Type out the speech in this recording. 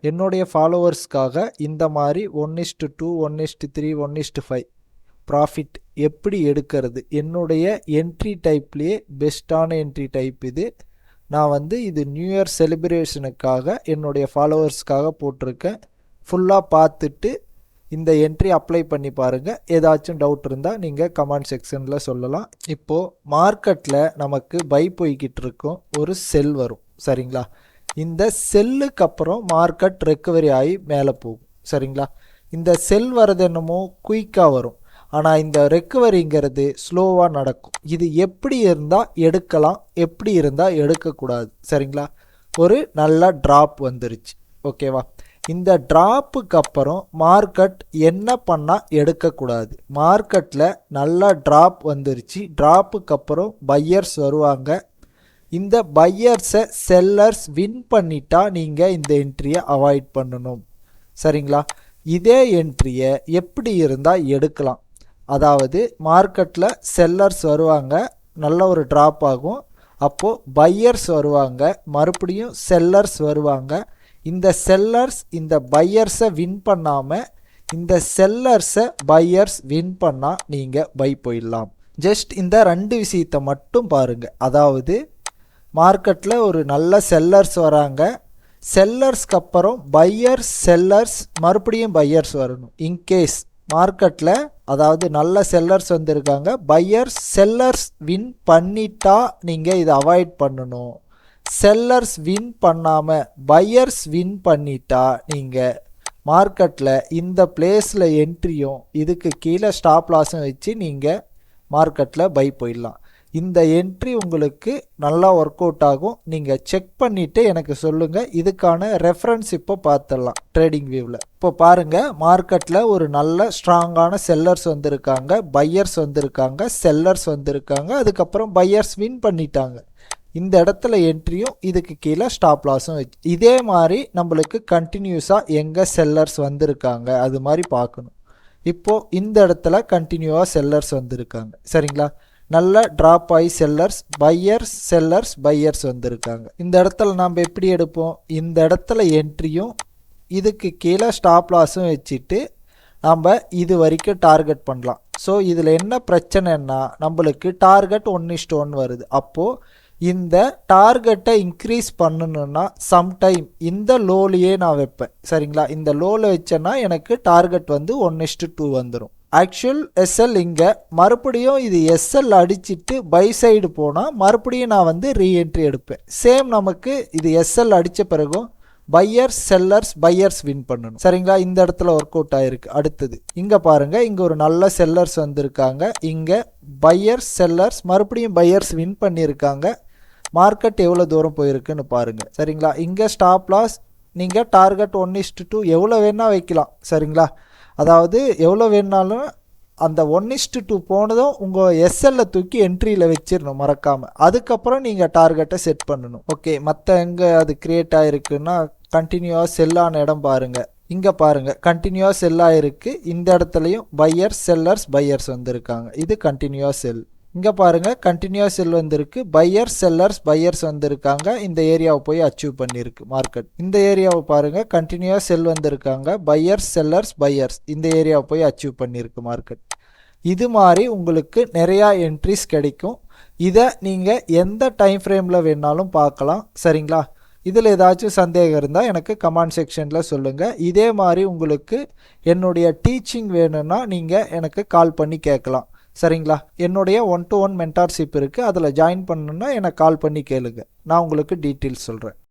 என்னுடைய ஃபாலோவர்ஸ்க்காக இந்த மாதிரி 1:2 1:3 1:5 ப்ராஃபிட் எப்படி எடுக்கிறது, என்னுடைய என்ட்ரி டைப்லேயே பெஸ்ட்டான என்ட்ரி டைப் இது. நான் வந்து இது நியூ இயர் செலிப்ரேஷனுக்காக என்னுடைய ஃபாலோவர்ஸ்க்காக போட்டிருக்கேன். ஃபுல்லாக பார்த்துட்டு இந்த என்ட்ரி அப்ளை பண்ணி பாருங்கள். ஏதாச்சும் டவுட் இருந்தால் நீங்கள் கமெண்ட் செக்ஷனில் சொல்லலாம். இப்போது மார்க்கெட்டில் நமக்கு பை போய்கிட்டு இருக்கும், ஒரு செல் வரும் சரிங்களா. இந்த செல்லுக்கு அப்புறம் மார்க்கெட் ரெக்கவரி ஆகி மேலே போகும் சரிங்களா. இந்த செல் வரது என்னமோ குயிக்காக வரும், ஆனால் இந்த ரெக்கவரிங்கிறது ஸ்லோவாக நடக்கும். இது எப்படி இருந்தால் எடுக்கலாம், எப்படி இருந்தால் எடுக்கக்கூடாது சரிங்களா. ஒரு நல்ல ட்ராப் வந்துருச்சு ஓகேவா. இந்த ட்ராப்புக்கு அப்புறம் மார்க்கெட் என்ன பண்ணால் எடுக்கக்கூடாது. மார்க்கெட்டில் நல்ல ட்ராப் வந்துருச்சு, ட்ராப்புக்கு அப்புறம் பையர்ஸ் வருவாங்க. இந்த பையர்ஸை செல்லர்ஸ் வின் பண்ணிட்டா நீங்கள் இந்த என்ட்ரியை அவாய்ட் பண்ணணும் சரிங்களா. இதே என்ட்ரியை எப்படி இருந்தால் எடுக்கலாம், அதாவது மார்க்கெட்டில் செல்லர்ஸ் வருவாங்க, நல்ல ஒரு ட்ராப் ஆகும், அப்போது பையர்ஸ் வருவாங்க, மறுபடியும் செல்லர்ஸ் வருவாங்க. இந்த செல்லர்ஸ் இந்த பையர்ஸை வின் பண்ணாமல் இந்த செல்லர்ஸை பையர்ஸ் வின் பண்ணால் நீங்கள் பை போயிடலாம். ஜஸ்ட் இந்த ரெண்டு விஷயத்தை மட்டும் பாருங்கள். அதாவது மார்க்கெட்டில் ஒரு நல்ல செல்லர்ஸ் வராங்க, செல்லர்ஸ்க்கு அப்புறம் பையர்ஸ் செல்லர்ஸ் மறுபடியும் பையர்ஸ் வரணும். இன்கேஸ் மார்க்கெட்டில் அதாவது நல்ல செல்லர்ஸ் வந்திருக்காங்க, பையர்ஸ் செல்லர்ஸ் வின் பண்ணிட்டா நீங்கள் இதை அவாய்ட் பண்ணணும். செல்லர்ஸ் வின் பண்ணாமல் பையர்ஸ் வின் பண்ணிட்டா நீங்கள் மார்க்கெட்டில் இந்த பிளேஸில் என்ட்ரியும் இதுக்கு கீழே ஸ்டாப் லாஸும் வச்சு நீங்கள் மார்க்கெட்டில் பை போயிடலாம். இந்த என்ட்ரி உங்களுக்கு நல்லா ஒர்க் அவுட் ஆகும். நீங்கள் செக் பண்ணிவிட்டு எனக்கு சொல்லுங்கள். இதுக்கான ரெஃபரன்ஸ் இப்போ பார்த்துடலாம் ட்ரேடிங் வியூவில். இப்போ பாருங்கள், மார்க்கெட்டில் ஒரு நல்ல ஸ்ட்ராங்கான செல்லர்ஸ் வந்திருக்காங்க, பையர்ஸ் வந்திருக்காங்க, செல்லர்ஸ் வந்திருக்காங்க, அதுக்கப்புறம் பையர்ஸ் வின் பண்ணிட்டாங்க. இந்த இடத்துல என்ட்ரியும் இதுக்கு கீழே ஸ்டாப் லாஸும் வச்சு இதே மாதிரி நம்மளுக்கு கண்டினியூஸாக எங்கே செல்லர்ஸ் வந்திருக்காங்க அது மாதிரி பார்க்கணும். இப்போது இந்த இடத்துல கண்டினியூவாக செல்லர்ஸ் வந்திருக்காங்க சரிங்களா. நல்ல ட்ராப் ஆகி செல்லர்ஸ் பையர்ஸ் செல்லர்ஸ் பையர்ஸ் வந்திருக்காங்க. இந்த இடத்துல நாம் எப்படி எடுப்போம், இந்த இடத்துல என்ட்ரியும் இதுக்கு கீழே ஸ்டாப் லாஸும் வச்சுட்டு நம்ம இது வரைக்கும் டார்கெட் பண்ணலாம். ஸோ இதில் என்ன பிரச்சனைன்னா நம்மளுக்கு டார்கெட் 1:1 வருது. அப்போது இந்த டார்கெட்டை இன்க்ரீஸ் பண்ணணுன்னா சம்டைம் இந்த லோலையே நான் வைப்பேன் சரிங்களா. இந்த லோவில் வச்சேன்னா எனக்கு டார்கெட் வந்து 1:2 வந்துடும். ஆக்சுவல் எஸ்எல் இங்கே மறுபடியும் இது எஸ்எல் அடிச்சுட்டு பை சைடு போனால் மறுபடியும் நான் வந்து ரீஎன்ட்ரி எடுப்பேன். சேம் நமக்கு இது எஸ்எல் அடித்த பிறகும் பையர்ஸ் செல்லர்ஸ் பையர்ஸ் வின் பண்ணணும் சரிங்களா. இந்த இடத்துல ஒர்க் அவுட் ஆகிருக்கு. அடுத்தது இங்கே பாருங்கள், இங்கே ஒரு நல்ல செல்லர்ஸ் வந்திருக்காங்க, இங்கே பையர்ஸ் செல்லர்ஸ் மறுபடியும் பையர்ஸ் வின் பண்ணியிருக்காங்க. மார்க்கெட் எவ்வளோ தூரம் போயிருக்குன்னு பாருங்கள் சரிங்களா. இங்கே ஸ்டாப் லாஸ் நீங்கள் டார்கெட் 1:2 எவ்வளோ வேணால் வைக்கலாம் சரிங்களா. அதாவது எவ்வளோ வேணாலும் அந்த 1:2 போனதும் உங்கள் எஸ்எல்ல தூக்கி என்ட்ரியில் வச்சிடணும் மறக்காமல். அதுக்கப்புறம் நீங்கள் டார்கெட்டை செட் பண்ணணும். ஓகே, மற்ற எங்கே அது க்ரியேட் ஆகிருக்குன்னா கண்டினியூவாக செல்லான இடம் பாருங்கள். இங்கே பாருங்கள், கண்டினியூவாக செல் ஆகிருக்கு. இந்த இடத்துலையும் பையர்ஸ் செல்லர்ஸ் பையர்ஸ் வந்திருக்காங்க, இது கண்டினியூவாக செல். இங்கே பாருங்கள், கண்டினியூவாக செல் வந்திருக்கு, பையர்ஸ் செல்லர்ஸ் பையர்ஸ் வந்திருக்காங்க. இந்த ஏரியாவை போய் அச்சீவ் பண்ணியிருக்கு மார்க்கெட். இந்த ஏரியாவை பாருங்கள், கண்டினியூவாக செல் வந்திருக்காங்க, பையர்ஸ் செல்லர்ஸ் பையர்ஸ் இந்த ஏரியாவை போய் அச்சீவ் பண்ணியிருக்கு மார்க்கெட். இது மாதிரி உங்களுக்கு நிறையா என்ட்ரிஸ் கிடைக்கும். இதை நீங்கள் எந்த டைம் ஃப்ரேமில் வேணாலும் பார்க்கலாம் சரிங்களா. இதில் ஏதாச்சும் சந்தேகம் இருந்தால் எனக்கு கமெண்ட் செக்ஷனில் சொல்லுங்கள். இதே மாதிரி உங்களுக்கு என்னுடைய டீச்சிங் வேணும்னா நீங்கள் எனக்கு கால் பண்ணி கேட்கலாம் சரிங்களா. என்னுடைய 1-to-1 மென்டார்ஷிப் இருக்குது, அதில் ஜாயின் பண்ணணுன்னா எனக்கு கால் பண்ணி கேளுங்க, நான் உங்களுக்கு டீட்டெயில்ஸ் சொல்கிறேன்.